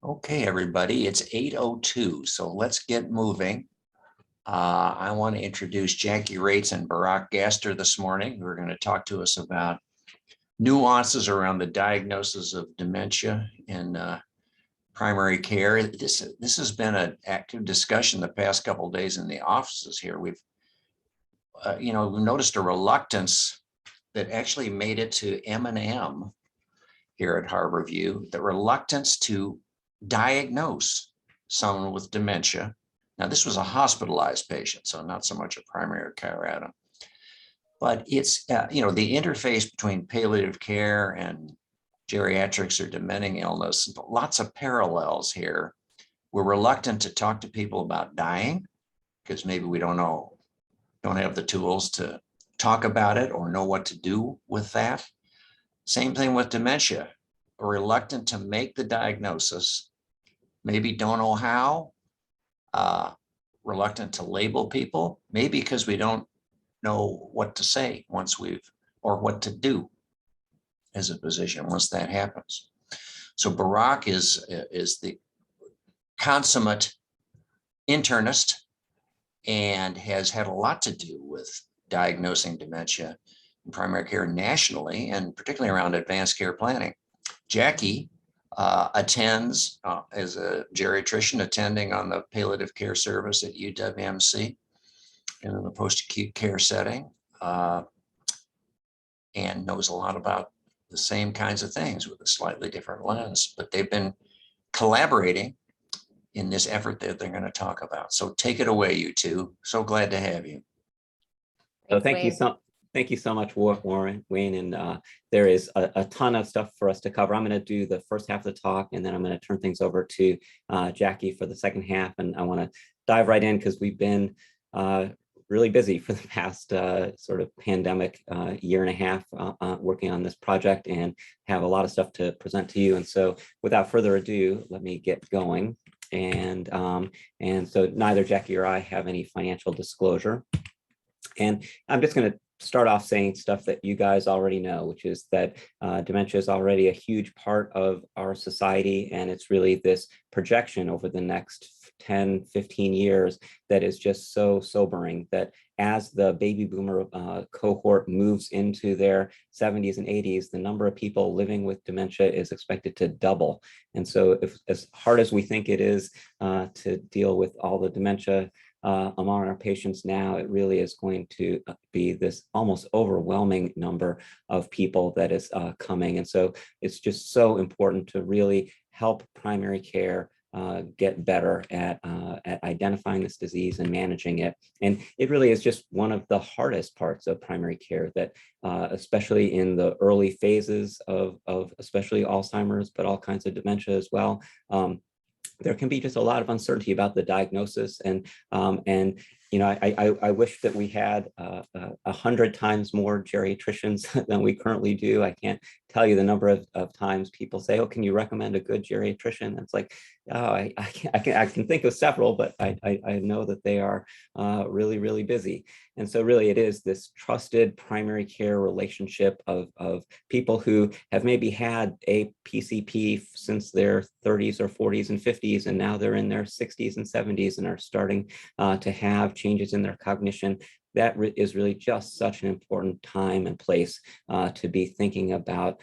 Okay, everybody, it's 8:02, so let's get moving. I want to introduce Jackie Raetz and Barak Gaster this morning, who are going to talk to us about nuances around the diagnosis of dementia in primary care. This has been an active discussion the past couple of days in the offices here. We've noticed a reluctance that actually made it to M&M here at Harborview, the reluctance to diagnose someone with dementia. Now, this was a hospitalized patient, so not so much a primary care item, but it's, the interface between palliative care and geriatrics or dementing illness, lots of parallels here. We're reluctant to talk to people about dying because maybe we don't have the tools to talk about it or know what to do with that. Same thing with dementia. We're reluctant to make the diagnosis, maybe don't know how, reluctant to label people, maybe because we don't know what to say or what to do as a physician once that happens. So Barak is the consummate internist and has had a lot to do with diagnosing dementia in primary care nationally, and particularly around advanced care planning. Jackie attends as a geriatrician attending on the palliative care service at UWMC and in the post-acute care setting, and knows a lot about the same kinds of things with a slightly different lens, but they've been collaborating in this effort that they're going to talk about. So take it away, you two. So glad to have you. So thank you so much, Wayne. And there is a ton of stuff for us to cover. I'm going to do the first half of the talk, and then I'm going to turn things over to Jackie for the second half. And I want to dive right in because we've been really busy for the past sort of pandemic year and a half working on this project and have a lot of stuff to present to you. And so without further ado, let me get going. And so neither Jackie or I have any financial disclosure. And I'm just going to start off saying stuff that you guys already know, which is that dementia is already a huge part of our society. And it's really this projection over the next 10, 15 years that is just so sobering, that as the baby boomer cohort moves into their 70s and 80s, the number of people living with dementia is expected to double. And so as hard as we think it is to deal with all the dementia among our patients now, it really is going to be this almost overwhelming number of people that is coming. And so it's just so important to really help primary care get better at identifying this disease and managing it. And it really is just one of the hardest parts of primary care, that especially in the early phases of especially Alzheimer's, but all kinds of dementia as well, there can be just a lot of uncertainty about the diagnosis. And I wish that we had 100 times more geriatricians than we currently do. I can't tell you the number of times people say, "Oh, can you recommend a good geriatrician?" It's like, oh, I can think of several, but I know that they are really, really busy. And so really it is this trusted primary care relationship of people who have maybe had a PCP since their 30s or 40s and 50s, and now they're in their 60s and 70s and are starting to have changes in their cognition. That is really just such an important time and place to be thinking about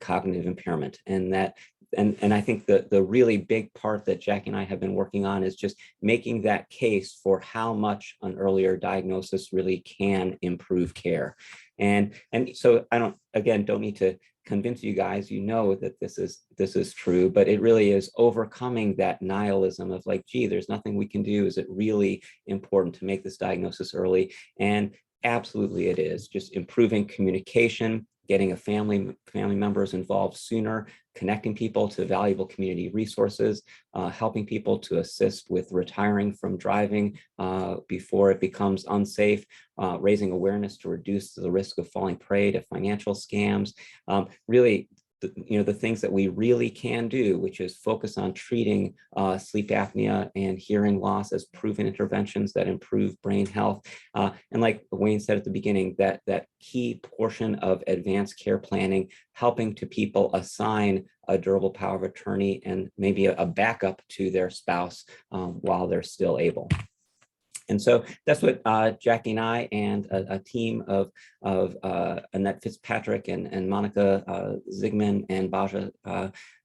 cognitive impairment. And I think the really big part that Jackie and I have been working on is just making that case for how much an earlier diagnosis really can improve care. And so I don't need to convince you guys, you know that this is true, but it really is overcoming that nihilism of like, gee, there's nothing we can do. Is it really important to make this diagnosis early? And absolutely it is. Just improving communication, getting a family members involved sooner, connecting people to valuable community resources, helping people to assist with retiring from driving before it becomes unsafe, raising awareness to reduce the risk of falling prey to financial scams. Really, the things that we really can do, which is focus on treating sleep apnea and hearing loss as proven interventions that improve brain health. And like Wayne said at the beginning, that key portion of advanced care planning, helping to people assign a durable power of attorney and maybe a backup to their spouse while they're still able. And so that's what Jackie and I and a team of Annette Fitzpatrick and Monica Zigman and Baja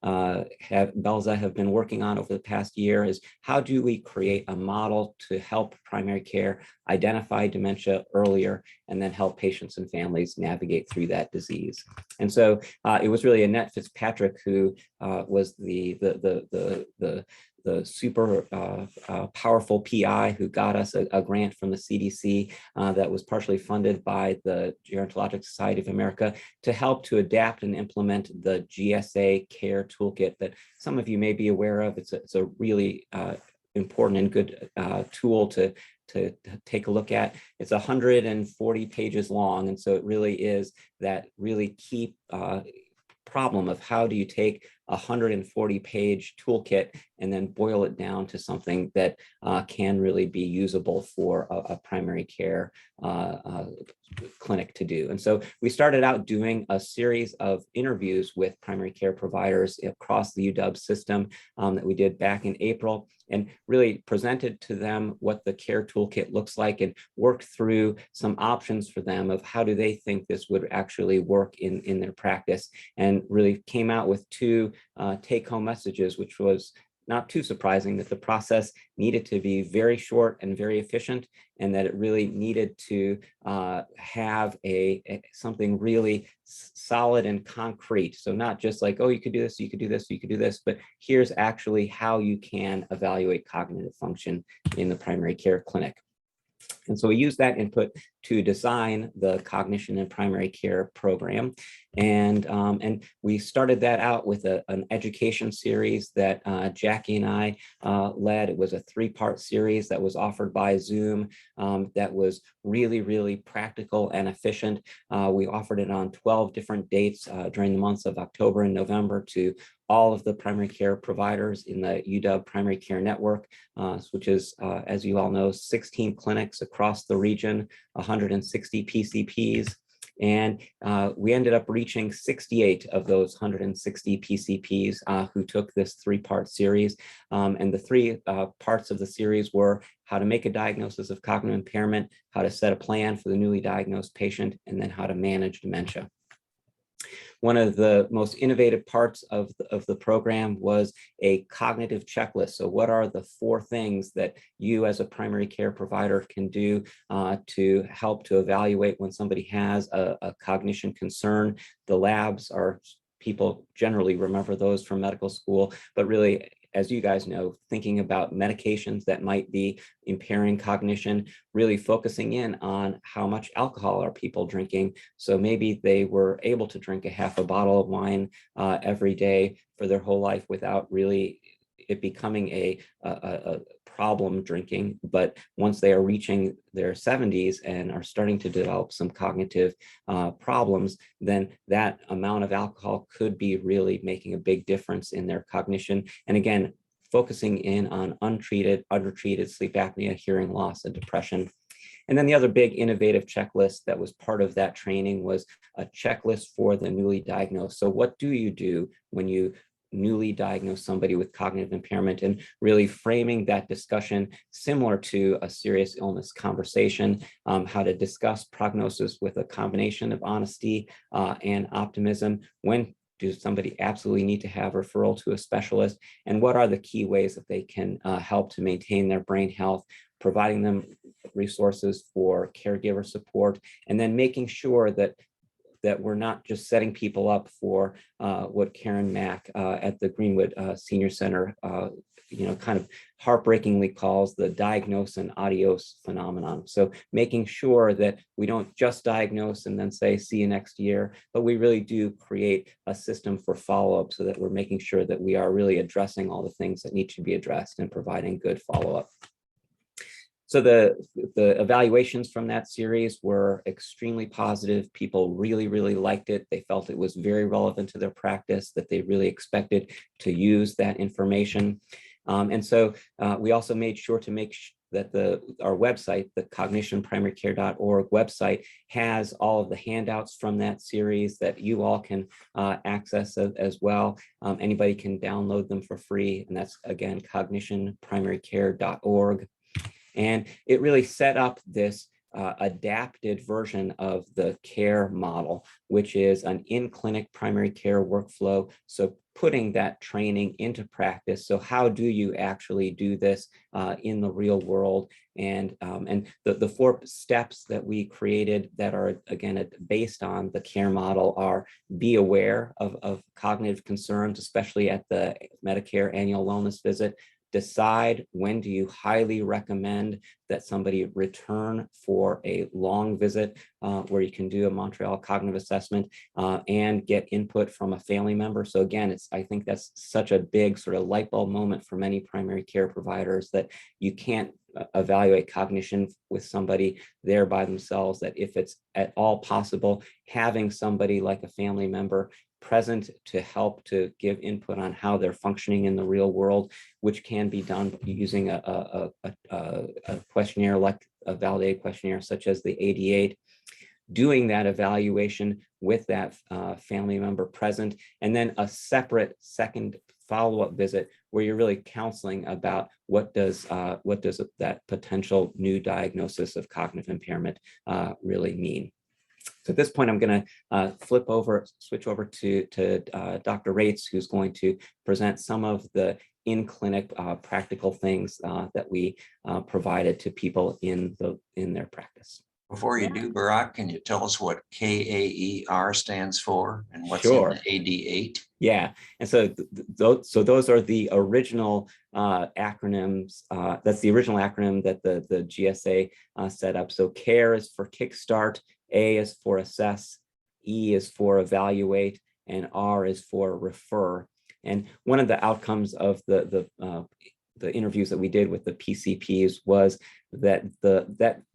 Belza have been working on over the past year, is how do we create a model to help primary care identify dementia earlier and then help patients and families navigate through that disease. And so it was really Annette Fitzpatrick who was the super powerful PI who got us a grant from the CDC that was partially funded by the Gerontologic Society of America to help to adapt and implement the GSA care toolkit that some of you may be aware of. It's a really important and good tool to take a look at. It's 140 pages long, and so it really is that really key problem of how do you take a 140-page toolkit and then boil it down to something that can really be usable for a primary care clinic to do. And so we started out doing a series of interviews with primary care providers across the UW system that we did back in April, and really presented to them what the care toolkit looks like and worked through some options for them of how do they think this would actually work in their practice, and really came out with two take-home messages, which was not too surprising, that the process needed to be very short and very efficient, and that it really needed to have something really solid and concrete. So not just like, oh, you could do this, you could do this, you could do this, but here's actually how you can evaluate cognitive function in the primary care clinic. And so we used that input to design the Cognition in Primary Care program. And we started that out with an education series that Jackie and I led. It was a 3-part series that was offered by Zoom that was really, really practical and efficient. We offered it on 12 different dates during the months of October and November to all of the primary care providers in the UW Primary Care Network, which is, as you all know, 16 clinics across the region, 160 PCPs. And we ended up reaching 68 of those 160 PCPs who took this 3-part series. And the 3 parts of the series were how to make a diagnosis of cognitive impairment, how to set a plan for the newly diagnosed patient, and then how to manage dementia. One of the most innovative parts of the program was a cognitive checklist. So what are the 4 things that you as a primary care provider can do to help to evaluate when somebody has a cognition concern? The labs are, people generally remember those from medical school, but really, as you guys know, thinking about medications that might be impairing cognition, really focusing in on how much alcohol are people drinking. So maybe they were able to drink a half a bottle of wine every day for their whole life without really it becoming a problem drinking. But once they are reaching their 70s and are starting to develop some cognitive problems, then that amount of alcohol could be really making a big difference in their cognition. And again, focusing in on untreated, undertreated sleep apnea, hearing loss, and depression. And then the other big innovative checklist that was part of that training was a checklist for the newly diagnosed. So what do you do when you newly diagnose somebody with cognitive impairment, and really framing that discussion similar to a serious illness conversation, how to discuss prognosis with a combination of honesty and optimism. When does somebody absolutely need to have referral to a specialist? And what are the key ways that they can help to maintain their brain health, providing them resources for caregiver support, and then making sure that we're not just setting people up for what Karen Mack at the Greenwood Senior Center, kind of heartbreakingly calls the diagnose and adios phenomenon. So making sure that we don't just diagnose and then say, see you next year, but we really do create a system for follow-up so that we're making sure that we are really addressing all the things that need to be addressed and providing good follow-up. So the evaluations from that series were extremely positive. People really, really liked it. They felt it was very relevant to their practice, that they really expected to use that information. And so we also made sure to make that our website, the cognitionprimarycare.org website, has all of the handouts from that series that you all can access as well. Anybody can download them for free. And that's, again, cognitionprimarycare.org. And it really set up this adapted version of the care model, which is an in-clinic primary care workflow. So putting that training into practice. So how do you actually do this in the real world? And the 4 steps that we created that are, again, based on the care model are: be aware of cognitive concerns, especially at the Medicare annual wellness visit. Decide when do you highly recommend that somebody return for a long visit where you can do a Montreal cognitive assessment and get input from a family member. So again, I think that's such a big sort of light bulb moment for many primary care providers, that you can't evaluate cognition with somebody there by themselves, that if it's at all possible, having somebody like a family member present to help to give input on how they're functioning in the real world, which can be done using a questionnaire, like a validated questionnaire such as the 88, doing that evaluation with that family member present, and then a separate second follow-up visit where you're really counseling about what does that potential new diagnosis of cognitive impairment really mean. So at this point, I'm going to switch over to Dr. Raetz, who's going to present some of the in-clinic practical things that we provided to people in their practice. Before you do, Barak, can you tell us what KAER stands for and what's Sure. in the AD8? Yeah, and so those are the original acronyms. That's the original acronym that the GSA set up. So CARE is for kickstart, A is for assess, E is for evaluate, and R is for refer. And one of the outcomes of the interviews that we did with the PCPs was that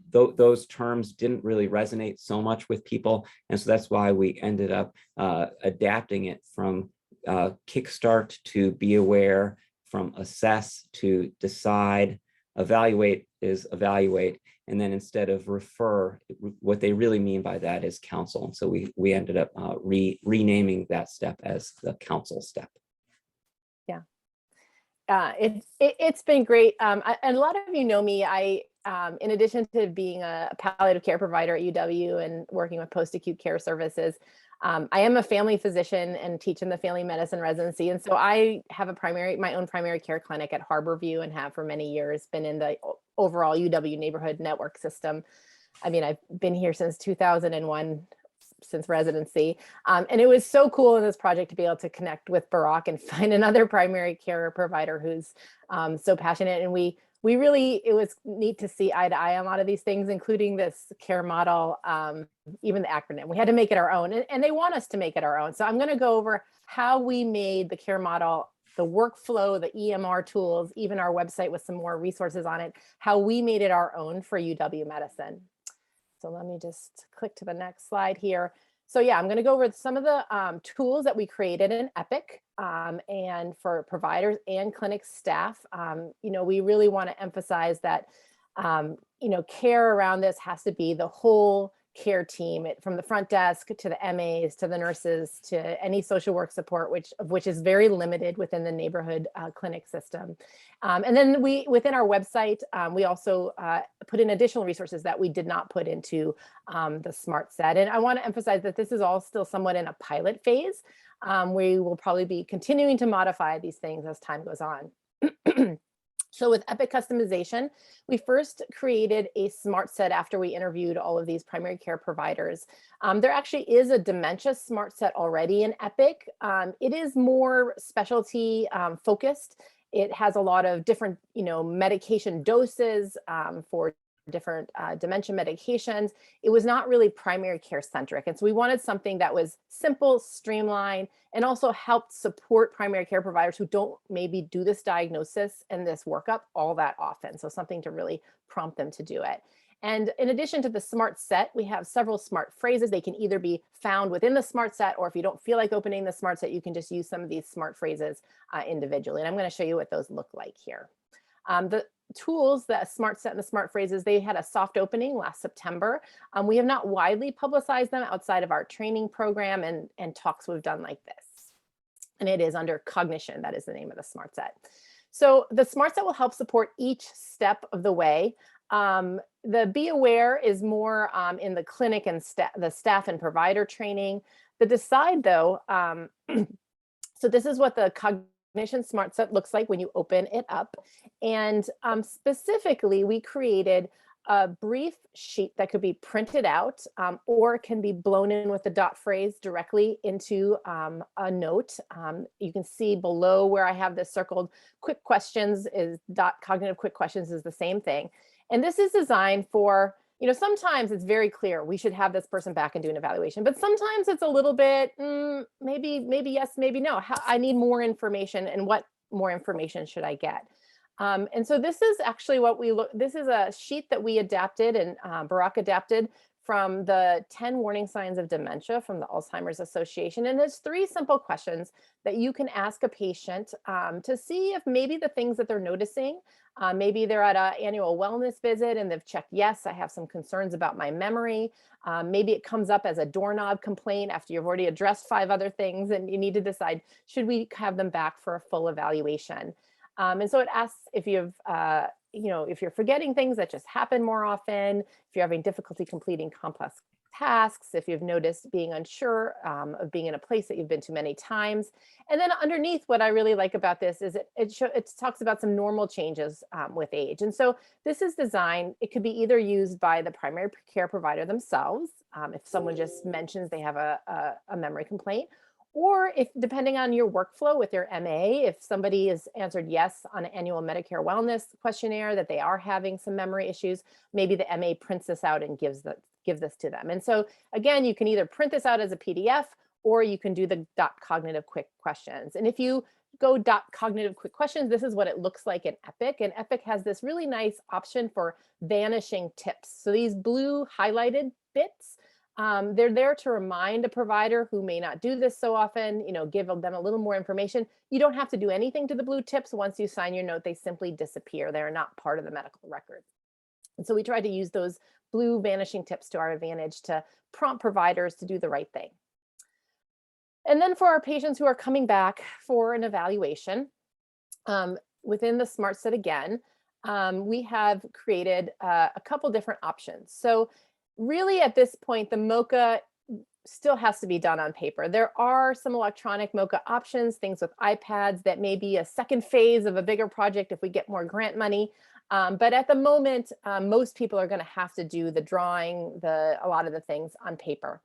those terms didn't really resonate so much with people, and so that's why we ended up adapting it from kickstart to be aware, from assess to decide, evaluate is evaluate, and then instead of refer, what they really mean by that is counsel. And so we ended up renaming that step as the counsel step. Yeah, it's been great. And a lot of you know me. I, in addition to being a palliative care provider at UW and working with post-acute care services, I am a family physician and teach in the family medicine residency. And so I have my own primary care clinic at Harborview, and have for many years been in the overall UW neighborhood network system. I mean, I've been here since 2001, since residency. And it was so cool in this project to be able to connect with Barak and find another primary care provider who's so passionate. And it was neat to see eye to eye on a lot of these things, including this care model, even the acronym. We had to make it our own, and they want us to make it our own. So I'm going to go over how we made the care model, the workflow, the EMR tools, even our website with some more resources on it, how we made it our own for UW Medicine. So let me just click to the next slide here. So yeah, I'm going to go over some of the tools that we created in Epic, and for providers and clinic staff. We really want to emphasize that, care around this has to be the whole care team, from the front desk to the MAs, to the nurses, to any social work support, which is very limited within the neighborhood clinic system. And then within our website, we also put in additional resources that we did not put into the Smart Set. And I want to emphasize that this is all still somewhat in a pilot phase. We will probably be continuing to modify these things as time goes on. So with Epic customization, we first created a Smart Set after we interviewed all of these primary care providers. There actually is a dementia Smart Set already in Epic. It is more specialty focused. It has a lot of different, medication doses for different dementia medications, it was not really primary care centric. And so we wanted something that was simple, streamlined, and also helped support primary care providers who don't maybe do this diagnosis and this workup all that often. So something to really prompt them to do it. And in addition to the smart set, we have several smart phrases. They can either be found within the smart set, or if you don't feel like opening the smart set, you can just use some of these smart phrases individually. And I'm going to show you what those look like here. The tools, the smart set and the smart phrases, they had a soft opening last September. We have not widely publicized them outside of our training program and talks we've done like this. And it is under Cognition. That is the name of the smart set. So the smart set will help support each step of the way. The Be Aware is more in the clinic and the staff and provider training. The Decide, though, so this is what the Cognition Smart Set looks like when you open it up. And specifically, we created a brief sheet that could be printed out or can be blown in with the dot phrase directly into a note. You can see below where I have this circled, quick questions is cognitive quick questions is the same thing. And this is designed for, sometimes it's very clear we should have this person back and do an evaluation, but sometimes it's a little bit, maybe yes, maybe no. I need more information, and what more information should I get? And so this is actually this is a sheet that we adapted and Barak adapted from the 10 warning signs of dementia from the Alzheimer's Association. And there's 3 simple questions that you can ask a patient to see if maybe the things that they're noticing, maybe they're at an annual wellness visit and they've checked, yes, I have some concerns about my memory. Maybe it comes up as a doorknob complaint after you've already addressed 5 other things and you need to decide, should we have them back for a full evaluation? And so it asks if you've, if you're forgetting things that just happen more often, if you're having difficulty completing complex tasks, if you've noticed being unsure of being in a place that you've been to many times. And then underneath, what I really like about this is it talks about some normal changes with age. And so this is designed, it could be either used by the primary care provider themselves, if someone just mentions they have a memory complaint, or if, depending on your workflow with your MA, if somebody has answered yes on an annual Medicare wellness questionnaire that they are having some memory issues, maybe the MA prints this out and gives this to them. And so again, you can either print this out as a PDF, or you can do the .cognitive quick questions. And if you go .cognitive quick questions, this is what it looks like in Epic. And Epic has this really nice option for vanishing tips. So these blue highlighted bits, they're there to remind a provider who may not do this so often, give them a little more information. You don't have to do anything to the blue tips. Once you sign your note, they simply disappear. They're not part of the medical record. And so we try to use those blue vanishing tips to our advantage to prompt providers to do the right thing. And then for our patients who are coming back for an evaluation, within the Smart Set again, we have created a couple different options. So really at this point, the MOCA still has to be done on paper. There are some electronic MOCA options, things with iPads that may be a second phase of a bigger project if we get more grant money. But at the moment, most people are going to have to do the drawing, a lot of the things on paper.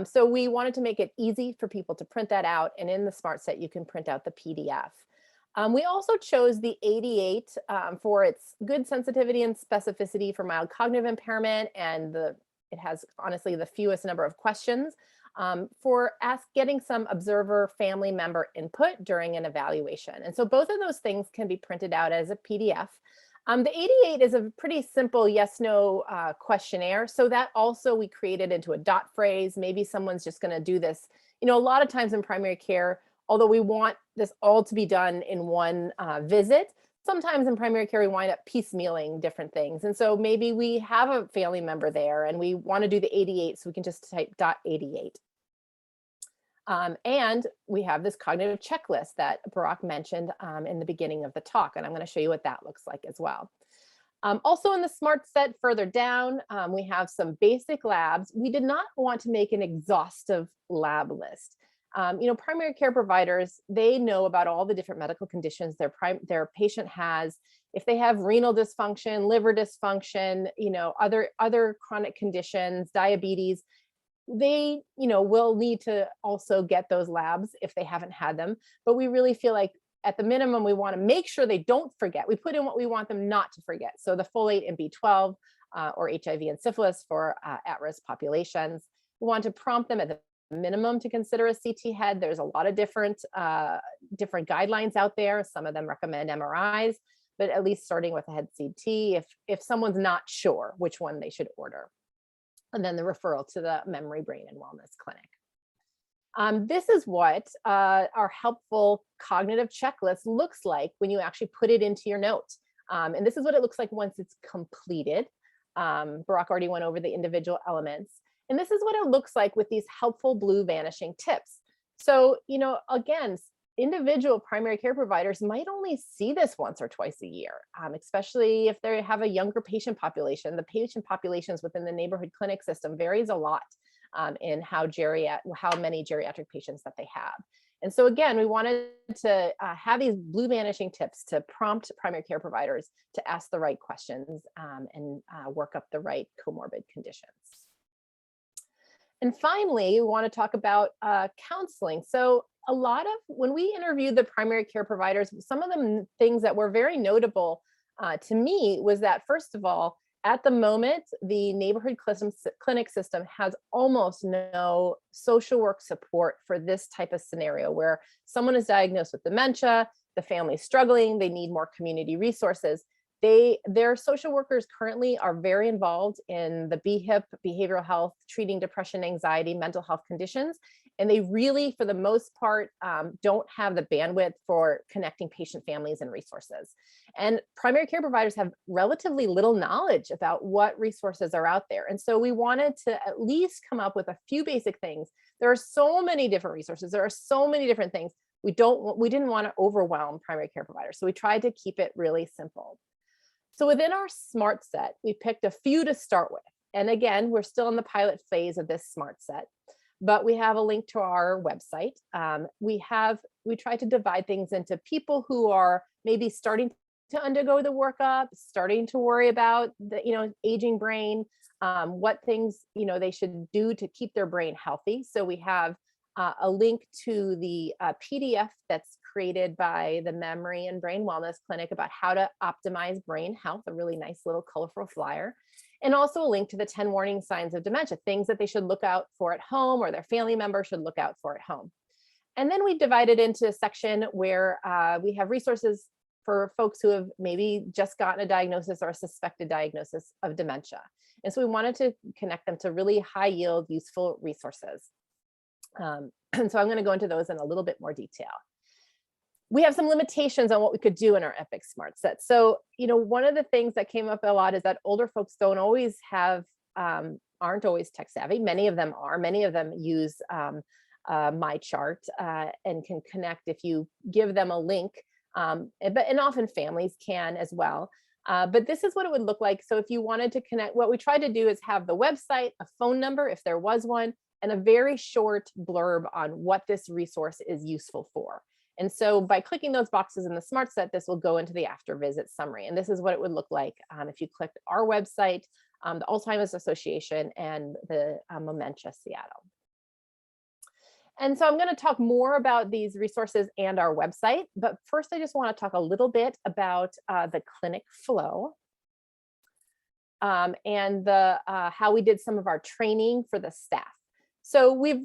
So we wanted to make it easy for people to print that out. And in the Smart Set, you can print out the PDF. We also chose the 88 for its good sensitivity and specificity for mild cognitive impairment, and it has honestly the fewest number of questions for getting some observer family member input during an evaluation. And so both of those things can be printed out as a PDF. The 88 is a pretty simple yes/no questionnaire. So that also we created into a dot phrase. Maybe someone's just going to do this. A lot of times in primary care, although we want this all to be done in one visit, sometimes in primary care, we wind up piecemealing different things. And so maybe we have a family member there and we want to do the 88, so we can just type .88. And we have this cognitive checklist that Barak mentioned in the beginning of the talk, and I'm going to show you what that looks like as well. Also in the Smart Set further down, we have some basic labs. We did not want to make an exhaustive lab list. Primary care providers, they know about all the different medical conditions their patient has. If they have renal dysfunction, liver dysfunction, other chronic conditions, diabetes, they, will need to also get those labs if they haven't had them. But we really feel like at the minimum, we want to make sure they don't forget. We put in what we want them not to forget. So the folate and B12, or HIV and syphilis for at-risk populations. We want to prompt them at the minimum to consider a CT head. There's a lot of different guidelines out there. Some of them recommend MRIs, but at least starting with a head CT if someone's not sure which one they should order. And then the referral to the memory, brain, and wellness clinic. This is what our helpful cognitive checklist looks like when you actually put it into your note. And this is what it looks like once it's completed. Barak already went over the individual elements. And this is what it looks like with these helpful blue vanishing tips. So, again, individual primary care providers might only see this once or twice a year, especially if they have a younger patient population. The patient populations within the neighborhood clinic system varies a lot in how many geriatric patients that they have. And so again, we wanted to have these blue vanishing tips to prompt primary care providers to ask the right questions and work up the right comorbid conditions. And finally, we want to talk about counseling. So when we interviewed the primary care providers, some of the things that were very notable to me was that, first of all, at the moment, the neighborhood clinic system has almost no social work support for this type of scenario where someone is diagnosed with dementia, the family's struggling, they need more community resources. Their social workers currently are very involved in the BHIP, behavioral health, treating depression, anxiety, mental health conditions. And they really, for the most part, don't have the bandwidth for connecting patient families and resources. And primary care providers have relatively little knowledge about what resources are out there. And so we wanted to at least come up with a few basic things. There are so many different resources. There are so many different things. We didn't want to overwhelm primary care providers. So we tried to keep it really simple. So within our smart set, we picked a few to start with. And again, we're still in the pilot phase of this smart set, but we have a link to our website. We try to divide things into people who are maybe starting to undergo the workup, starting to worry about the aging brain, what things they should do to keep their brain healthy. So we have a link to the PDF that's created by the Memory and Brain Wellness Clinic about how to optimize brain health, a really nice little colorful flyer, and also a link to the 10 warning signs of dementia, things that they should look out for at home or their family member should look out for at home. And then we divided into a section where we have resources for folks who have maybe just gotten a diagnosis or a suspected diagnosis of dementia. And so we wanted to connect them to really high yield, useful resources. And so I'm going to go into those in a little bit more detail. We have some limitations on what we could do in our Epic Smart Set. So, one of the things that came up a lot is that older folks aren't always tech savvy. Many of them are. Many of them use My Chart and can connect if you give them a link. And often families can as well. But this is what it would look like. So if you wanted to connect, what we tried to do is have the website, a phone number if there was one, and a very short blurb on what this resource is useful for. And so by clicking those boxes in the Smart Set, this will go into the after visit summary. And this is what it would look like if you clicked our website, the Alzheimer's Association, and the Dementia Seattle. And so I'm going to talk more about these resources and our website. But first, I just want to talk a little bit about the clinic flow and how we did some of our training for the staff. So we're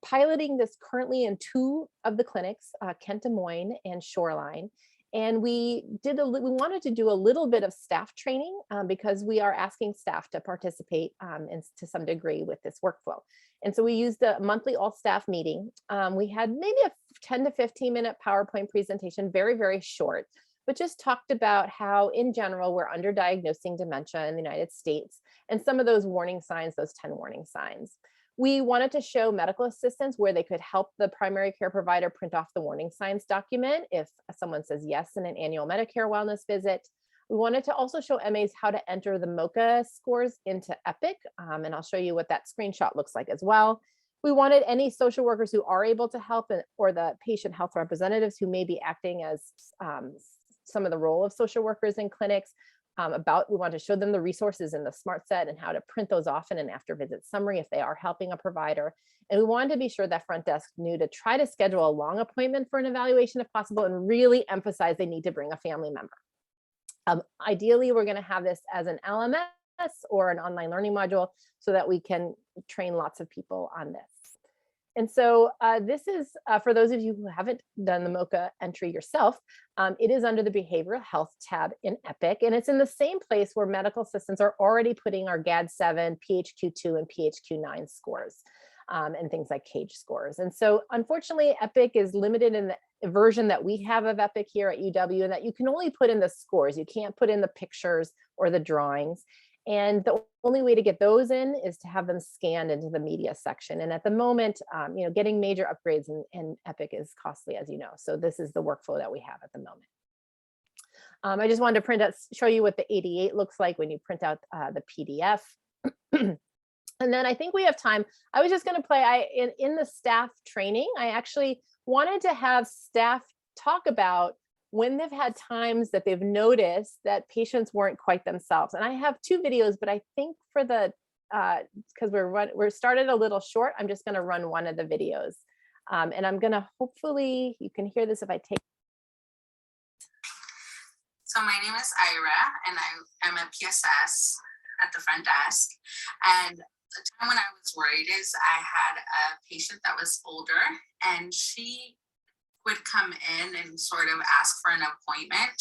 piloting this currently in 2 of the clinics, Kent Des Moines and Shoreline. And we wanted to do a little bit of staff training because we are asking staff to participate to some degree with this workflow. And so we used a monthly all staff meeting. We had maybe a 10 to 15 minute PowerPoint presentation, very, very short, but just talked about how in general, we're underdiagnosing dementia in the United States and some of those warning signs, those 10 warning signs. We wanted to show medical assistants where they could help the primary care provider print off the warning signs document if someone says yes in an annual Medicare wellness visit. We wanted to also show MAs how to enter the MOCA scores into Epic, and I'll show you what that screenshot looks like as well. We wanted any social workers who are able to help or the patient health representatives who may be acting as some of the role of social workers in clinics. We want to show them the resources in the Smart Set and how to print those off in an after visit summary if they are helping a provider. And we wanted to be sure that front desk knew to try to schedule a long appointment for an evaluation if possible and really emphasize they need to bring a family member. Ideally, we're going to have this as an LMS or an online learning module so that we can train lots of people on this. And so this is, for those of you who haven't done the MOCA entry yourself, it is under the behavioral health tab in EPIC, and it's in the same place where medical assistants are already putting our GAD-7, PHQ-2, and PHQ-9 scores, and things like CAGE scores. And so unfortunately, EPIC is limited in the version that we have of EPIC here at UW, and that you can only put in the scores. You can't put in the pictures or the drawings. And the only way to get those in is to have them scanned into the media section. And at the moment, getting major upgrades in EPIC is costly, as you know. So this is the workflow that we have at the moment. I just wanted to show you what the 88 looks like when you print out the PDF. And then I think we have time. I was just going to play, in the staff training, I actually wanted to have staff talk about when they've had times that they've noticed that patients weren't quite themselves. And I have 2 videos, but I think for the, because we're started a little short, I'm just gonna run one of the videos. And I'm gonna, hopefully you can hear this if I take. So my name is Ira, and I'm a PSS at the front desk. And the time when I was worried is I had a patient that was older, and she would come in and sort of ask for an appointment,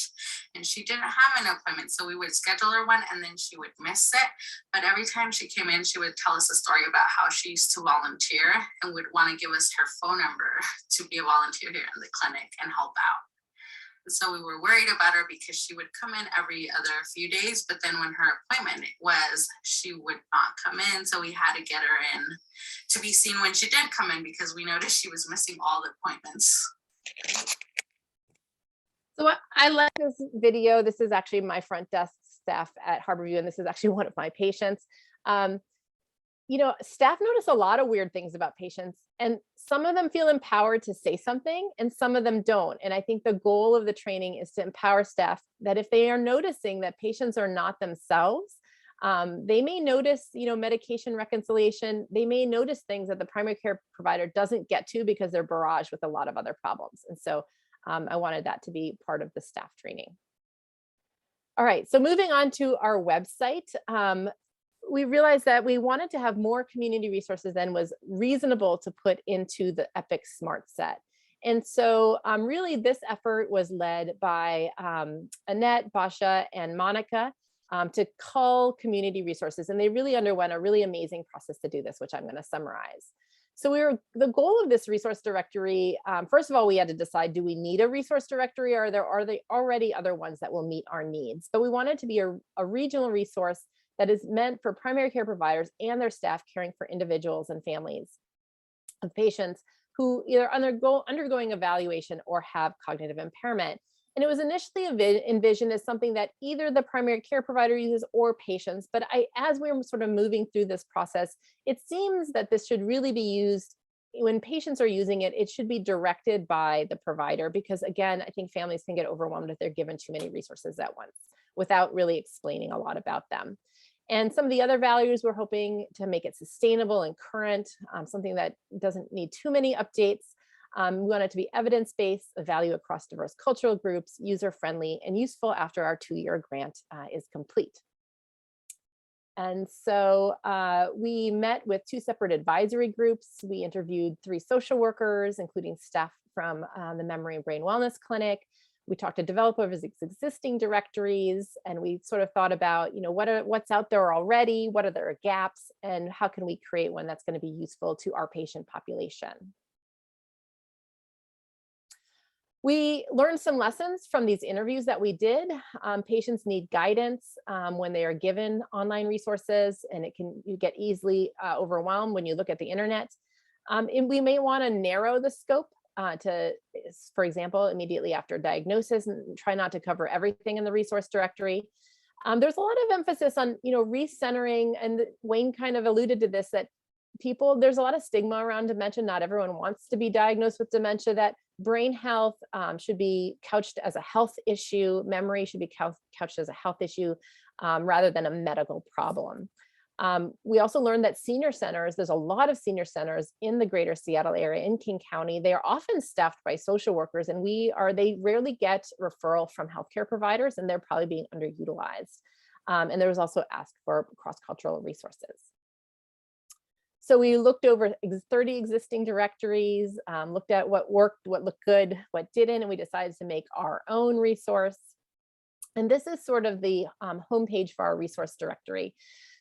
and she didn't have an appointment, so we would schedule her one, and then she would miss it. But every time she came in, she would tell us a story about how she used to volunteer and would want to give us her phone number to be a volunteer here in the clinic and help out. And so we were worried about her because she would come in every other few days, but then when her appointment was, she would not come in. So we had to get her in to be seen when she did come in, because we noticed she was missing all the appointments. So I like this video. This is actually my front desk staff at Harborview, and this is actually one of my patients. Staff notice a lot of weird things about patients, and some of them feel empowered to say something and some of them don't. And I think the goal of the training is to empower staff that if they are noticing that patients are not themselves, they may notice, medication reconciliation. They may notice things that the primary care provider doesn't get to because they're barraged with a lot of other problems. And so I wanted that to be part of the staff training. All right, so moving on to our website, we realized that we wanted to have more community resources than was reasonable to put into the EPIC Smart Set. And so really this effort was led by Annette, Basha, and Monica to cull community resources. And they really underwent a really amazing process to do this, which I'm going to summarize. So the goal of this resource directory, first of all, we had to decide, do we need a resource directory, or are there already other ones that will meet our needs? But we wanted to be a regional resource that is meant for primary care providers and their staff caring for individuals and families of patients who either undergoing evaluation or have cognitive impairment. And it was initially envisioned as something that either the primary care provider uses or patients. But as we're sort of moving through this process, it seems that this should really be used when patients are using it. It should be directed by the provider, because again, I think families can get overwhelmed if they're given too many resources at once without really explaining a lot about them. And some of the other values, we're hoping to make it sustainable and current, something that doesn't need too many updates. We want it to be evidence-based, a value across diverse cultural groups, user-friendly, and useful after our 2-year grant is complete. And so we met with 2 separate advisory groups. We interviewed 3 social workers, including staff from the Memory and Brain Wellness Clinic. We talked to developers of existing directories, and we sort of thought about, what's out there already, what are their gaps, and how can we create one that's going to be useful to our patient population. We learned some lessons from these interviews that we did. Patients need guidance when they are given online resources, and you get easily overwhelmed when you look at the internet. And we may want to narrow the scope to, for example, immediately after diagnosis, and try not to cover everything in the resource directory. There's a lot of emphasis on, recentering, and Wayne kind of alluded to this, that there's a lot of stigma around dementia. Not everyone wants to be diagnosed with dementia, that brain health should be couched as a health issue. Memory should be couched as a health issue rather than a medical problem. We also learned that senior centers, there's a lot of senior centers in the greater Seattle area, in King County. They are often staffed by social workers, and they rarely get referral from healthcare providers, and they're probably being underutilized. And there was also asked for cross-cultural resources. So we looked over 30 existing directories, looked at what worked, what looked good, what didn't, and we decided to make our own resource. And this is sort of the homepage for our resource directory.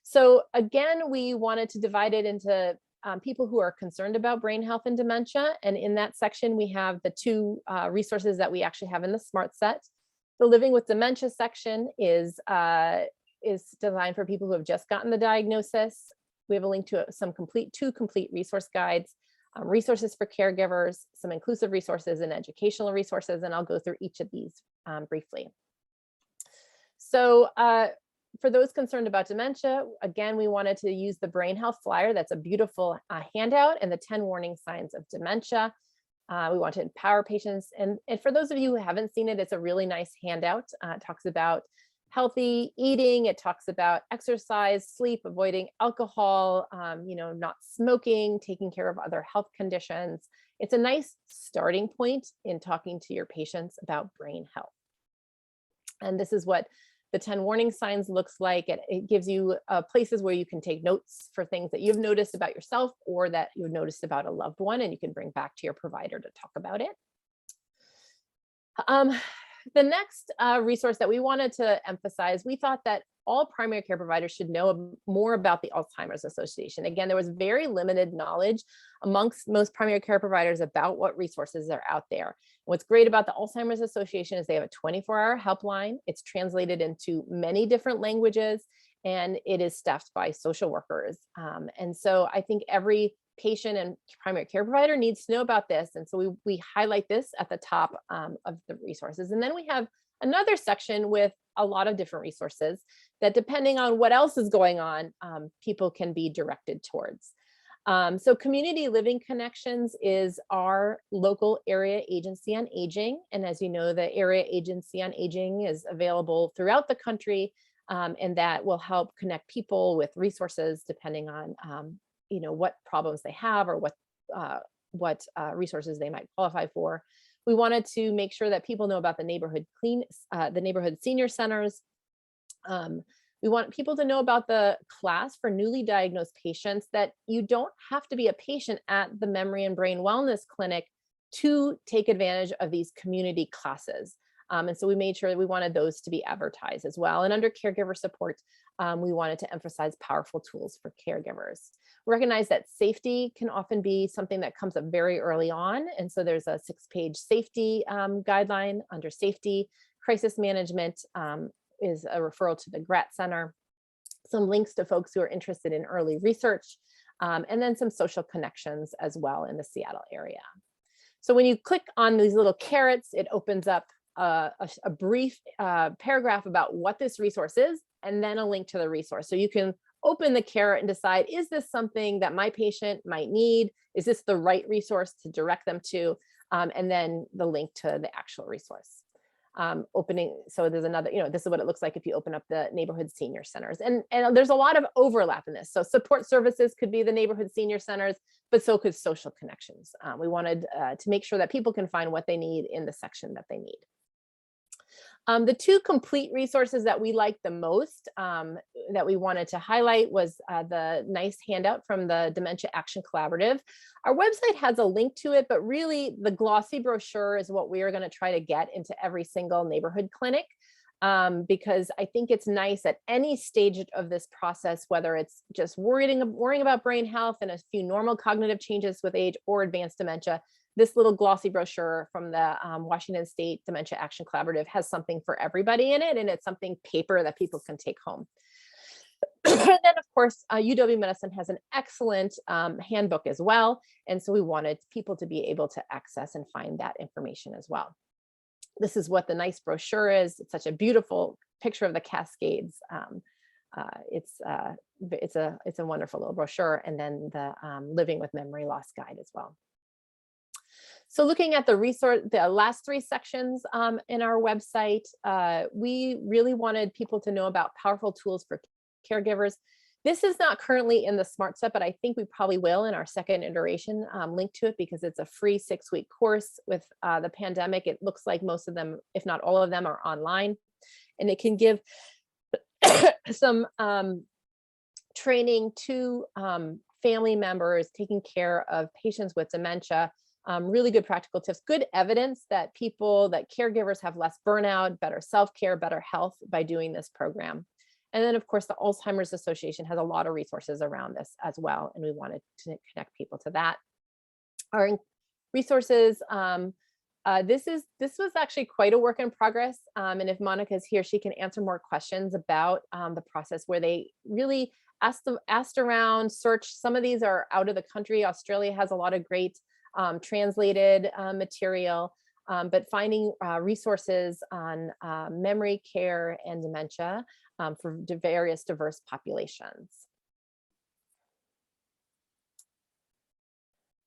So again, we wanted to divide it into people who are concerned about brain health and dementia. And in that section, we have the two resources that we actually have in the Smart Set. The Living with Dementia section is designed for people who have just gotten the diagnosis. We have a link to two complete resource guides, resources for caregivers, some inclusive resources and educational resources, and I'll go through each of these briefly. So for those concerned about dementia, again, we wanted to use the Brain Health Flyer. That's a beautiful handout, and the 10 warning signs of dementia. We want to empower patients. And for those of you who haven't seen it, it's a really nice handout. It talks about healthy eating. It talks about exercise, sleep, avoiding alcohol, not smoking, taking care of other health conditions. It's a nice starting point in talking to your patients about brain health. And this is what the 10 warning signs looks like. It gives you places where you can take notes for things that you've noticed about yourself or that you've noticed about a loved one, and you can bring back to your provider to talk about it. The next resource that we wanted to emphasize, we thought that all primary care providers should know more about the Alzheimer's Association. Again, there was very limited knowledge amongst most primary care providers about what resources are out there. What's great about the Alzheimer's Association is they have a 24-hour helpline. It's translated into many different languages, and it is staffed by social workers. And so I think every patient and primary care provider needs to know about this. And so we highlight this at the top of the resources. And then we have another section with a lot of different resources that, depending on what else is going on, people can be directed towards. So Community Living Connections is our local area agency on aging. And as you know, the area agency on aging is available throughout the country, and that will help connect people with resources depending on what problems they have or what resources they might qualify for. We wanted to make sure that people know about the neighborhood senior centers. We want people to know about the class for newly diagnosed patients, that you don't have to be a patient at the Memory and Brain Wellness Clinic to take advantage of these community classes. And so we made sure that we wanted those to be advertised as well. And under caregiver support, we wanted to emphasize powerful tools for caregivers. We recognize that safety can often be something that comes up very early on. And so there's a 6-page safety guideline under safety. Crisis management is a referral to the GRAT Center. Some links to folks who are interested in early research, and then some social connections as well in the Seattle area. So when you click on these little carrots, it opens up a brief paragraph about what this resource is, and then a link to the resource. So you can open the carrot and decide, is this something that my patient might need? Is this the right resource to direct them to? And then the link to the actual resource. So there's another, this is what it looks like if you open up the neighborhood senior centers. And there's a lot of overlap in this. So support services could be the neighborhood senior centers, but so could social connections. We wanted to make sure that people can find what they need in the section that they need. The two complete resources that we liked the most that we wanted to highlight was the nice handout from the Dementia Action Collaborative. Our website has a link to it, but really the glossy brochure is what we are going to try to get into every single neighborhood clinic, because I think it's nice at any stage of this process, whether it's just worrying about brain health and a few normal cognitive changes with age or advanced dementia. This little glossy brochure from the Washington State Dementia Action Collaborative has something for everybody in it, and it's something paper that people can take home. And then, of course, UW-Medicine has an excellent handbook as well, and so we wanted people to be able to access and find that information as well. This is what the nice brochure is. It's such a beautiful picture of the Cascades. It's a wonderful little brochure, and then the Living with Memory Loss guide as well. So looking at the last 3 sections in our website, we really wanted people to know about powerful tools for caregivers. This is not currently in the Smart Set, but I think we probably will in our second iteration link to it, because it's a free 6-week course. With the pandemic, it looks like most of them, if not all of them, are online, and it can give some training to family members taking care of patients with dementia. Really good practical tips, good evidence that caregivers have less burnout, better self-care, better health by doing this program. And then of course, the Alzheimer's Association has a lot of resources around this as well. And we wanted to connect people to that. Our resources, this was actually quite a work in progress. And if Monica's here, she can answer more questions about the process where they really asked around, searched. Some of these are out of the country. Australia has a lot of great translated material, but finding resources on memory care and dementia for various diverse populations.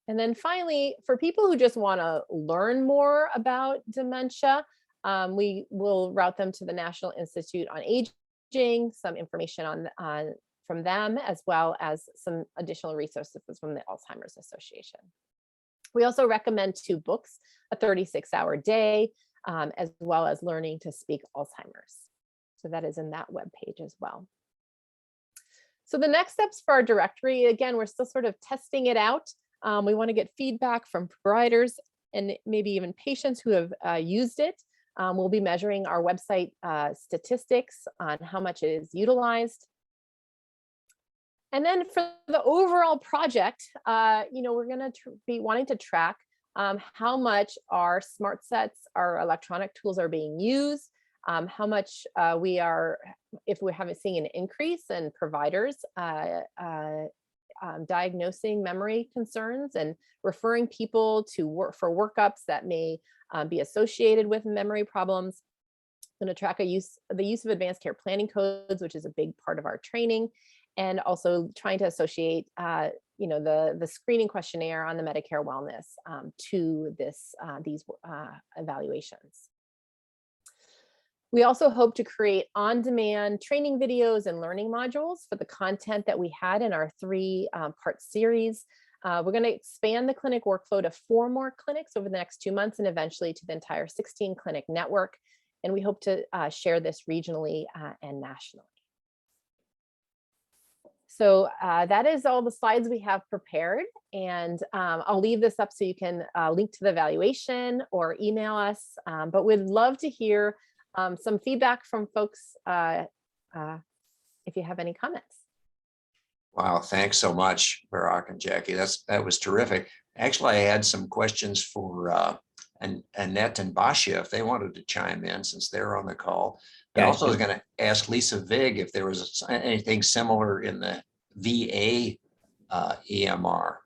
And then finally, for people who just want to learn more about dementia, we will route them to the National Institute on Aging, some information from them, as well as some additional resources from the Alzheimer's Association. We also recommend 2 books, A 36-Hour Day, as well as Learning to Speak Alzheimer's. So that is in that webpage as well. So the next steps for our directory, again, we're still sort of testing it out. We want to get feedback from providers and maybe even patients who have used it. We'll be measuring our website statistics on how much it is utilized. And then for the overall project, we're going to be wanting to track how much our smart sets, our electronic tools are being used, how much if we're seeing an increase in providers diagnosing memory concerns and referring people for workups that may be associated with memory problems. I'm going to track the use of advanced care planning codes, which is a big part of our training, and also trying to associate the screening questionnaire on the Medicare wellness to these evaluations. We also hope to create on-demand training videos and learning modules for the content that we had in our 3-part series. We're going to expand the clinic workflow to 4 more clinics over the next 2 months and eventually to the entire 16-clinic network. And we hope to share this regionally and nationally. So that is all the slides we have prepared. And I'll leave this up so you can link to the evaluation or email us. But we'd love to hear some feedback from folks if you have any comments. Wow, thanks so much, Barak and Jackie. That was terrific. Actually, I had some questions for Annette and Basia if they wanted to chime in since they're on the call. I also was going to ask Lisa Vig if there was anything similar in the VA EMR.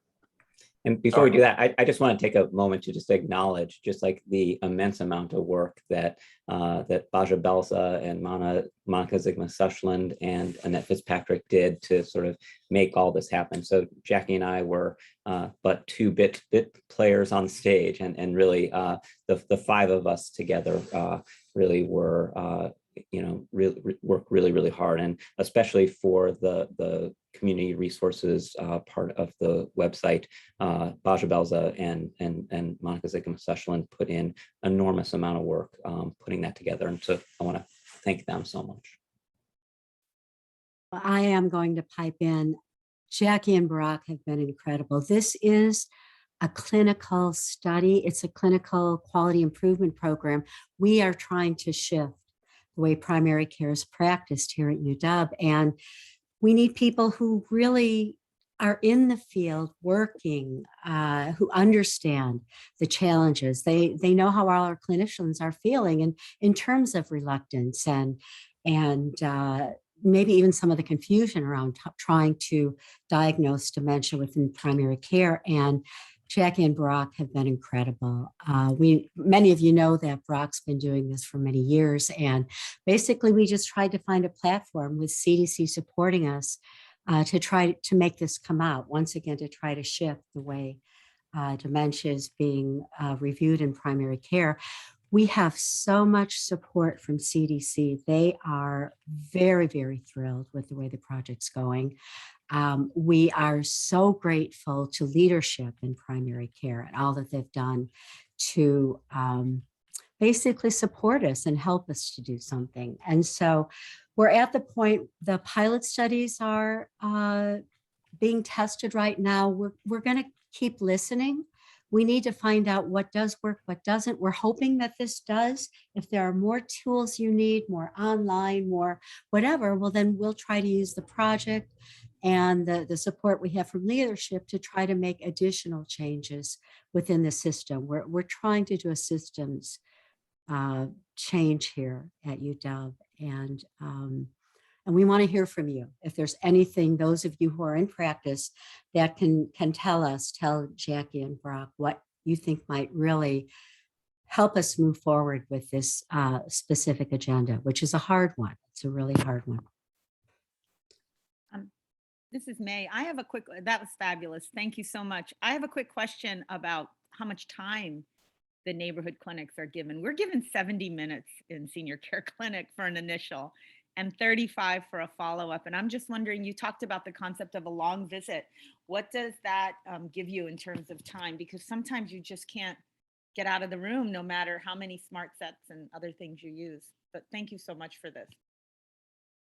And before we do that, I just want to take a moment to just acknowledge just like the immense amount of work that Basia Belza and Monica Zygmunt-Sushland and Annette Fitzpatrick did to sort of make all this happen. So Jackie and I were but 2 bit players on stage, and really the 5 of us together really were worked really hard, and especially for the community resources part of the website, Basia Belza and Monica Zygmunt-Sushland put in enormous amount of work putting that together, and so I want to thank them so much. Well, I am going to pipe in. Jackie and Barak have been incredible. This is a clinical study. It's a clinical quality improvement program. We are trying to shift the way primary care is practiced here at UW. And we need people who really are in the field working, who understand the challenges. They know how all our clinicians are feeling and in terms of reluctance and maybe even some of the confusion around trying to diagnose dementia within primary care. And Jackie and Barak have been incredible. Many of you know that Barak's been doing this for many years, and basically we just tried to find a platform with CDC supporting us to try to make this come out, once again, to try to shift the way dementia is being reviewed in primary care. We have so much support from CDC. They are very thrilled with the way the project's going. We are so grateful to leadership in primary care and all that they've done to basically support us and help us to do something. And so we're at the point, the pilot studies are being tested right now. We're going to keep listening. We need to find out what does work, what doesn't. We're hoping that this does. If there are more tools you need, more online, more whatever, well, then we'll try to use the project and the support we have from leadership to try to make additional changes within the system. We're trying to do a systems change here at UW. And we want to hear from you. If there's anything, those of you who are in practice that can tell Jackie and Barak what you think might really help us move forward with this specific agenda, which is a hard one. It's a really hard one. This is May. I have a quick, that was fabulous. Thank you so much. I have a quick question about how much time the neighborhood clinics are given. We're given 70 minutes in senior care clinic for an initial and 35 for a follow-up. And I'm just wondering, you talked about the concept of a long visit. What does that give you in terms of time? Because sometimes you just can't get out of the room no matter how many smart sets and other things you use. But thank you so much for this.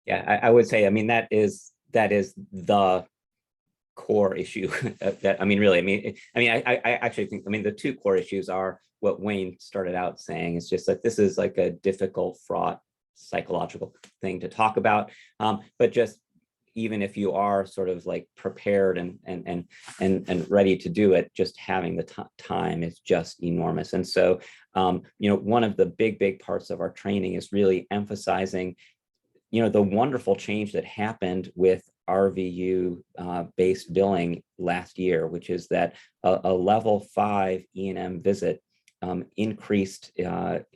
Yeah, I would say, I mean, that is the core issue. I actually think, the two core issues are what Wayne started out saying. It's just like, this is like a difficult, fraught, psychological thing to talk about. But just even if you are sort of like prepared and ready to do it, just having the time is just enormous. And so, one of the big parts of our training is really emphasizing the wonderful change that happened with RVU based billing last year, which is that a level 5 E&M visit increased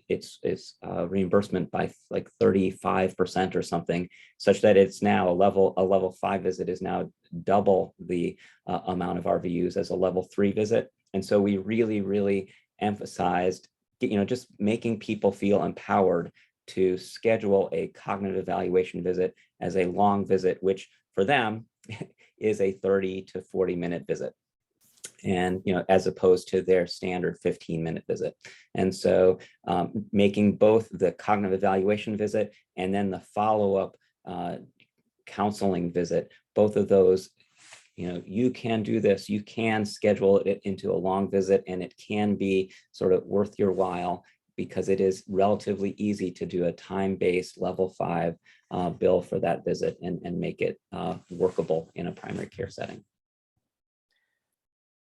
its reimbursement by like 35% or something, such that it's now a level 5 visit is now double the amount of RVUs as a level 3 visit. And so we really emphasized, just making people feel empowered to schedule a cognitive evaluation visit as a long visit, which for them is a 30 to 40 minute visit. And, as opposed to their standard 15-minute visit. And so making both the cognitive evaluation visit and then the follow-up counseling visit, both of those, you can do this, you can schedule it into a long visit, and it can be sort of worth your while, because it is relatively easy to do a time-based level 5 bill for that visit and make it workable in a primary care setting.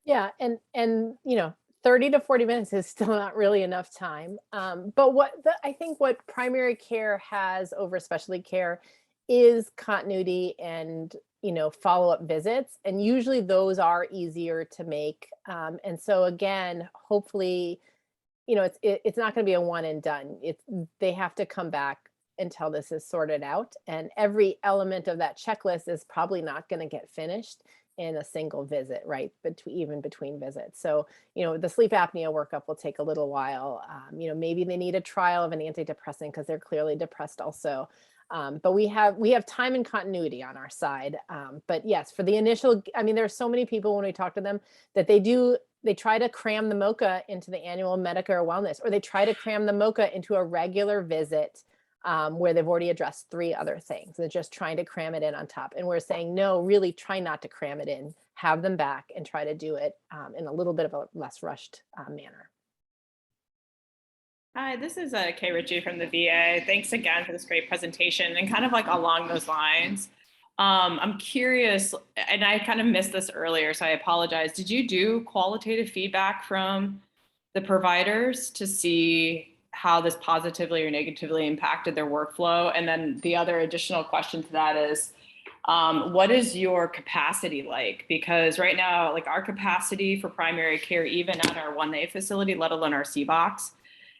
Yeah, and 30 to 40 minutes is still not really enough time. But I think what primary care has over specialty care is continuity and follow-up visits, and usually those are easier to make. And so again, hopefully, it's not going to be a one and done. They have to come back until this is sorted out, and every element of that checklist is probably not going to get finished in a single visit, right? Even between visits. So, the sleep apnea workup will take a little while. Maybe they need a trial of an antidepressant because they're clearly depressed also. But we have time and continuity on our side. But yes, for the initial, there's so many people when we talk to them that they try to cram the MOCA into the annual Medicare wellness, or they try to cram the MOCA into a regular visit where they've already addressed 3 other things. They're just trying to cram it in on top. And we're saying, no, really try not to cram it in, have them back and try to do it in a little bit of a less rushed manner. Hi, this is Kay Ritchie from the VA. Thanks again for this great presentation. And kind of like along those lines, I'm curious, and I kind of missed this earlier, so I apologize. Did you do qualitative feedback from the providers to see how this positively or negatively impacted their workflow? And then the other additional question to that is, what is your capacity like? Because right now, like our capacity for primary care, even at our 1A facility, let alone our C-box,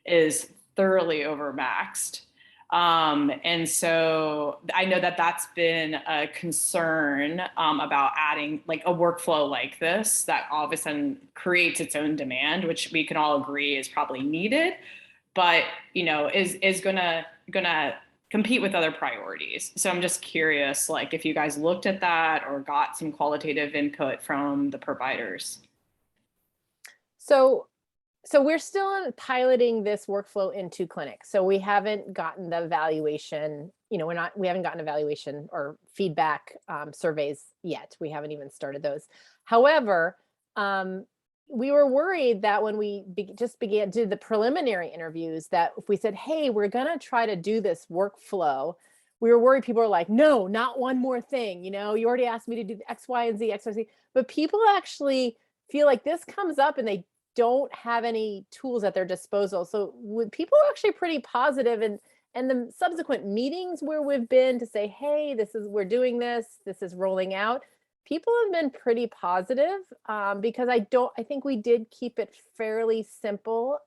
is thoroughly overmaxed. And so I know that that's been a concern about adding like a workflow like this that all of a sudden creates its own demand, which we can all agree is probably needed, but is gonna compete with other priorities. So I'm just curious, like if you guys looked at that or got some qualitative input from the providers. So So we're still piloting this workflow into clinics. So we haven't gotten the evaluation, we haven't gotten evaluation or feedback surveys yet. We haven't even started those. However, we were worried that when we did the preliminary interviews, that if we said, hey, we're going to try to do this workflow, we were worried people are like, no, not one more thing. You already asked me to do X, Y, and Z, X, Y, Z. But people actually feel like this comes up and they don't have any tools at their disposal. So people are actually pretty positive, and the subsequent meetings where we've been to say, hey, we're doing this is rolling out. People have been pretty positive because I think we did keep it fairly simple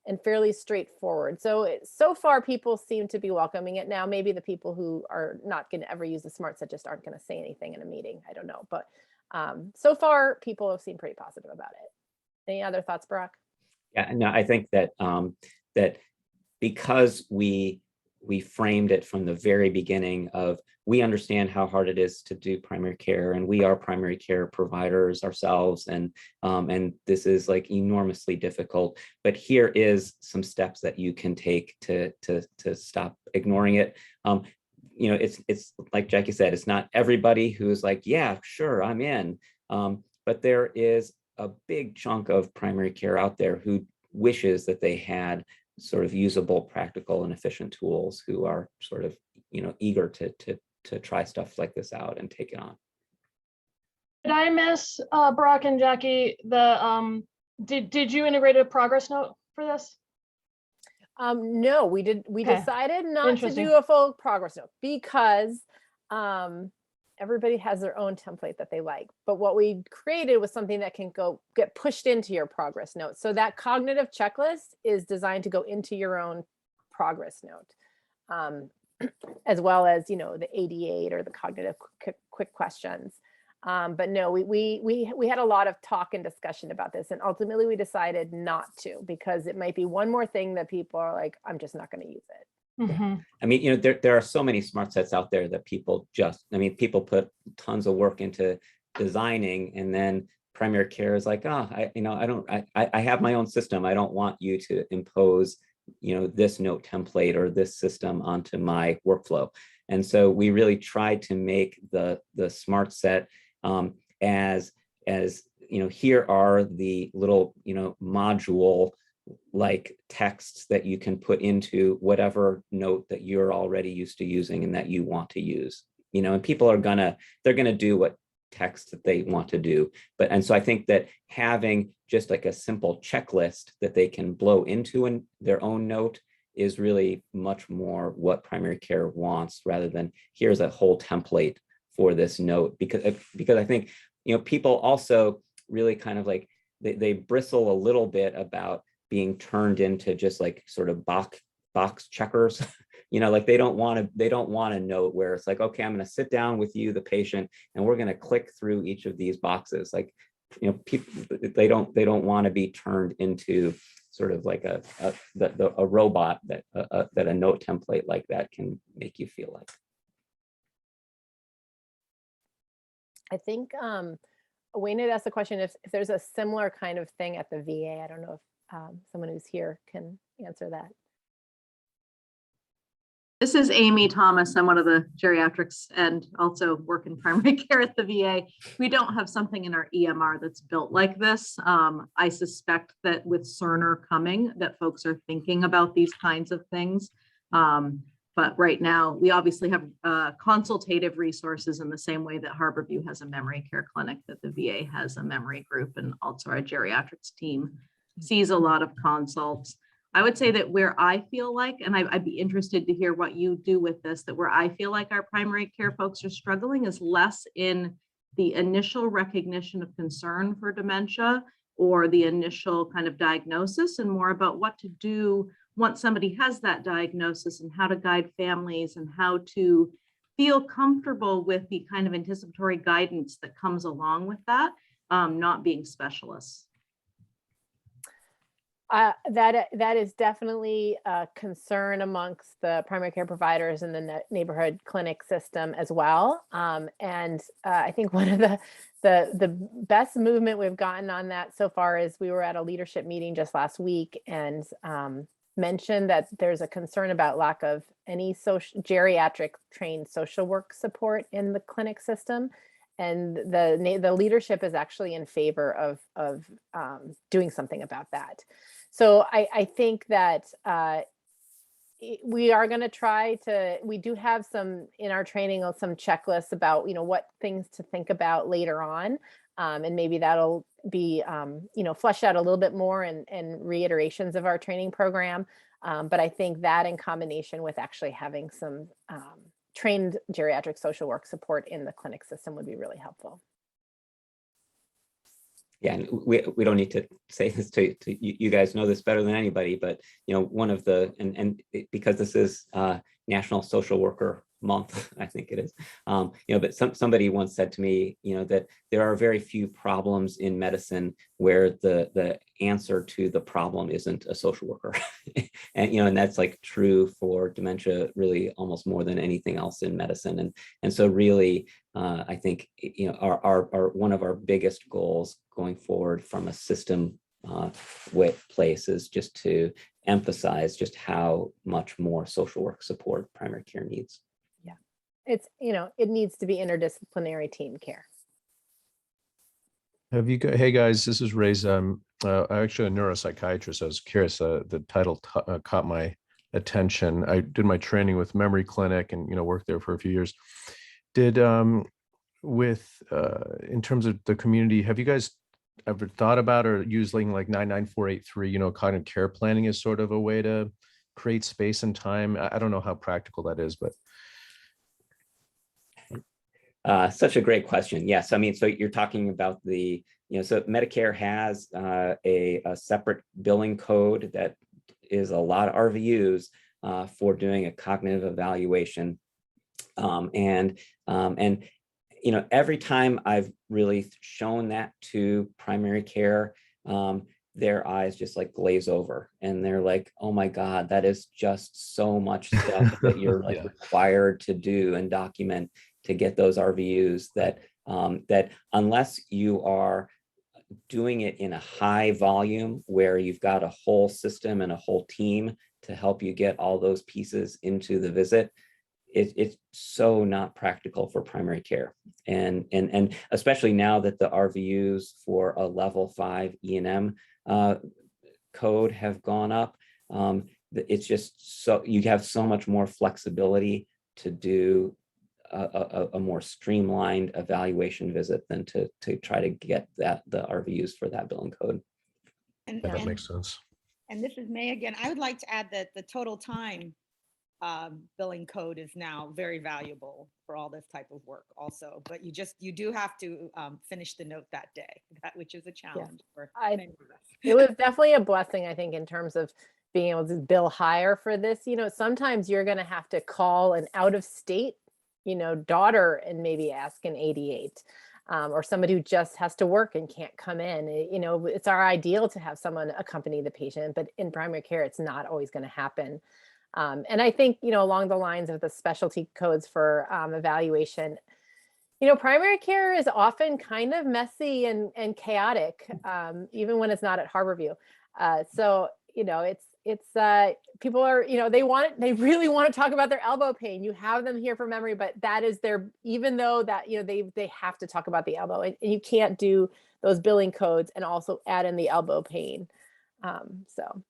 and fairly straightforward. So far people seem to be welcoming it. Now, maybe the people who are not going to ever use the smart set just aren't going to say anything in a meeting. I don't know. But so far people have seemed pretty positive about it. Any other thoughts, Barak? Yeah, no, I think that that because we framed it from the very beginning of, we understand how hard it is to do primary care, and we are primary care providers ourselves, and this is like enormously difficult. But here is some steps that you can take to stop ignoring it. It's like Jackie said, it's not everybody who's like, yeah, sure, I'm in. But there is a big chunk of primary care out there who wishes that they had sort of usable, practical, and efficient tools, who are sort of, eager to try stuff like this out and take it on. Did I miss Barak and Jackie? Did you integrate a progress note for this? No, we did. We Okay. decided not to do a full progress note because everybody has their own template that they like. But what we created was something that can get pushed into your progress note. So that cognitive checklist is designed to go into your own progress note, as well as, the 88 or the cognitive quick questions. But no, we had a lot of talk and discussion about this, and ultimately we decided not to, because it might be one more thing that people are like, I'm just not going to use it. Mm-hmm. I mean, there are so many smart sets out there that people put tons of work into designing, and then primary care is like, I have my own system. I don't want you to impose, this note template or this system onto my workflow. And so we really tried to make the smart set as here are the little, module like texts that you can put into whatever note that you're already used to using and that you want to use, and people are they're gonna do what text that they want to do. And so I think that having just like a simple checklist that they can blow into their own note is really much more what primary care wants, rather than here's a whole template for this note, because I think, people also really kind of like, they bristle a little bit about being turned into just like sort of box checkers. Like they don't want to know where it's like, okay, I'm going to sit down with you, the patient, and we're going to click through each of these boxes. Like, people, they don't want to be turned into sort of like a robot that a note template like that can make you feel like. I think Wayne had asked the question if there's a similar kind of thing at the VA. I don't know if someone who's here can answer that. This is Amy Thomas. I'm one of the geriatrics and also work in primary care at the VA. We don't have something in our EMR that's built like this. I suspect that with Cerner coming, that folks are thinking about these kinds of things. But right now, we obviously have consultative resources in the same way that Harborview has a memory care clinic, that the VA has a memory group, and also our geriatrics team sees a lot of consults. I would say that where I feel like, and I'd be interested to hear what you do with this, that where I feel like our primary care folks are struggling is less in the initial recognition of concern for dementia or the initial kind of diagnosis, and more about what to do once somebody has that diagnosis, and how to guide families and how to feel comfortable with the kind of anticipatory guidance that comes along with that, not being specialists. That is definitely a concern amongst the primary care providers in the neighborhood clinic system as well. And I think one of the best movement we've gotten on that so far is we were at a leadership meeting just last week and mentioned that there's a concern about lack of any geriatric trained social work support in the clinic system. And the leadership is actually in favor of doing something about that. So I think that we are going to try to, we do have some in our training, some checklists about, what things to think about later on. And maybe that'll be, fleshed out a little bit more and reiterations of our training program. But I think that in combination with actually having some trained geriatric social work support in the clinic system would be really helpful. Yeah, and we don't need to say this to you guys know this better than anybody, but one of the because this is National Social Worker Month, I think it is. But somebody once said to me, that there are very few problems in medicine where the answer to the problem isn't a social worker, and that's like true for dementia, really almost more than anything else in medicine, and so really, I think our one of our biggest goals going forward from a system place is just to emphasize just how much more social work support primary care needs. It's, it needs to be interdisciplinary team care. Have you hey guys, this is Ray's. I'm actually a neuropsychiatrist. I was curious. The title caught my attention. I did my training with Memory Clinic and worked there for a few years. Did with in terms of the community, have you guys ever thought about or using like 99483? Cognitive care planning is sort of a way to create space and time. I don't know how practical that is, but. Such a great question. Yes, I mean, so you're talking about the, so Medicare has a separate billing code that is a lot of RVUs for doing a cognitive evaluation, and every time I've really shown that to primary care, their eyes just like glaze over and they're like, oh my God, that is just so much stuff that you're like required to do and document to get those RVUs that unless you are doing it in a high volume where you've got a whole system and a whole team to help you get all those pieces into the visit, it's so not practical for primary care. And especially now that the RVUs for a level 5 E&M code have gone up, it's just so you have so much more flexibility to do a more streamlined evaluation visit than to try to get the RVUs for that billing code. And that makes sense. And this is May again. I would like to add that the total time billing code is now very valuable for all this type of work also, but you do have to finish the note that day, which is a challenge for many of us. It was definitely a blessing, I think, in terms of being able to bill higher for this. Sometimes you're going to have to call an out of state daughter and maybe ask an 88 or somebody who just has to work and can't come in. It's our ideal to have someone accompany the patient, but in primary care, it's not always going to happen. And I think, along the lines of the specialty codes for evaluation, primary care is often kind of messy and chaotic, even when it's not at Harborview. So, it's people are, they really want to talk about their elbow pain. You have them here for memory, but that is even though that, they have to talk about the elbow, and you can't do those billing codes and also add in the elbow pain. So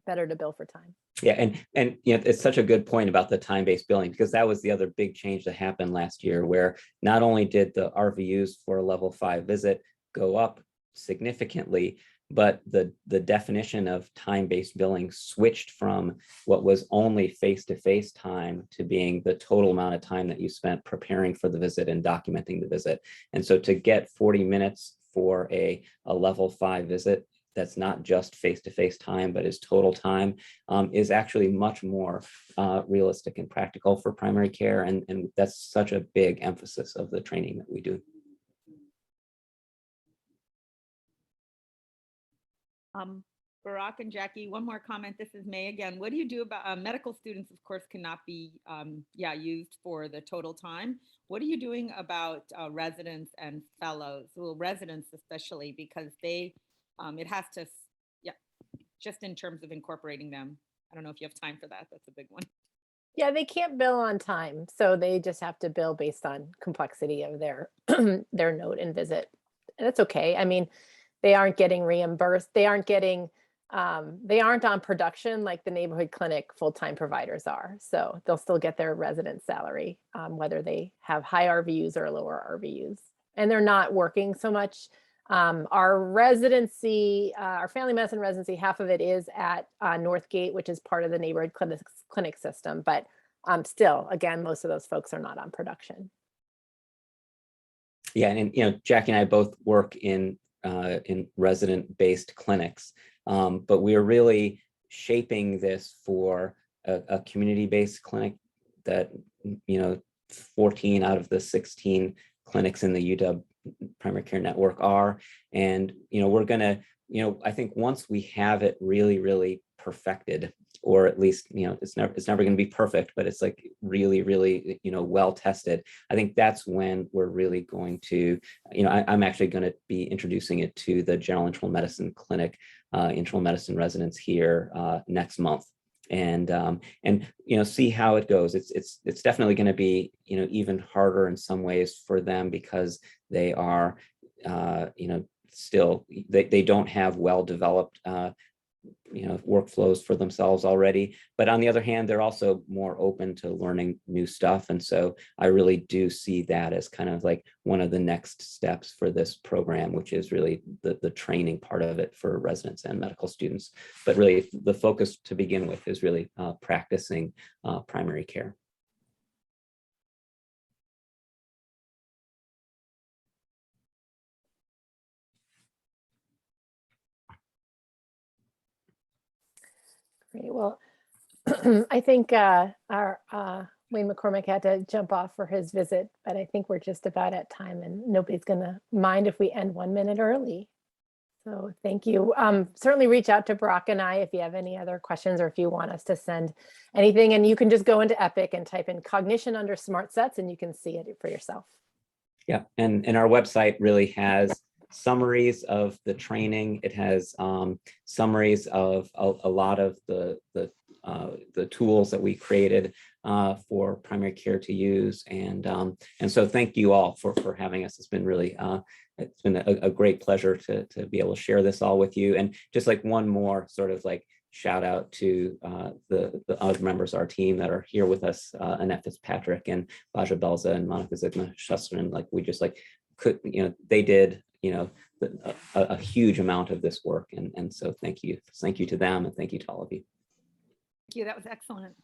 better to bill for time. Yeah, and it's such a good point about the time-based billing, because that was the other big change that happened last year, where not only did the RVUs for a level 5 visit go up significantly, but the definition of time-based billing switched from what was only face-to-face time to being the total amount of time that you spent preparing for the visit and documenting the visit. And so to get 40 minutes for a level 5 visit that's not just face-to-face time, but is total time, is actually much more realistic and practical for primary care. And that's such a big emphasis of the training that we do. Barak and Jackie, one more comment. This is May again. What do you do about medical students, of course, cannot be used for the total time. What are you doing about residents and fellows? Well, residents especially, because they, it has to, just in terms of incorporating them. I don't know if you have time for that. That's a big one. Yeah, they can't bill on time, so they just have to bill based on complexity of their their note and visit. And that's okay. I mean, they aren't getting reimbursed. They aren't getting they aren't on production like the neighborhood clinic full-time providers are. So they'll still get their resident salary, whether they have high RVUs or lower RVUs. And they're not working so much. Our residency, our family medicine residency, half of it is at Northgate, which is part of the neighborhood clinic system. But still, again, most of those folks are not on production. Yeah, and Jackie and I both work in resident-based clinics, but we are really shaping this for a community-based clinic that 14 out of the 16 clinics in the UW primary care network are, and we're gonna I think once we have it really perfected, or at least it's never going to be perfect, but it's like really well tested. I think that's when we're really going to I'm actually going to be introducing it to the general internal medicine clinic, internal medicine residents here next month, and see how it goes. It's definitely going to be even harder in some ways for them because they are still they don't have well developed workflows for themselves already, but on the other hand, they're also more open to learning new stuff. And so I really do see that as kind of like one of the next steps for this program, which is really the training part of it for residents and medical students. But really the focus to begin with is really practicing primary care. Great. Well, I think our Wayne McCormick had to jump off for his visit, but I think we're just about at time and nobody's going to mind if we end 1 minute early. So thank you. Certainly reach out to Barak and I if you have any other questions or if you want us to send anything, and you can just go into Epic and type in Cognition under Smart Sets and you can see it for yourself. Yeah, and our website really has summaries of the training. It has summaries of a lot of the tools that we created for primary care to use, and so thank you all for having us. It's been really it's been a great pleasure to be able to share this all with you. And just like one more sort of like shout out to the other members of our team that are here with us, Annette Fitzpatrick and Baja Belza and Monica Zigma-Schusterman. Like we just like could they did a huge amount of this work, and so thank you to them, and thank you to all of you. Thank you. That was excellent.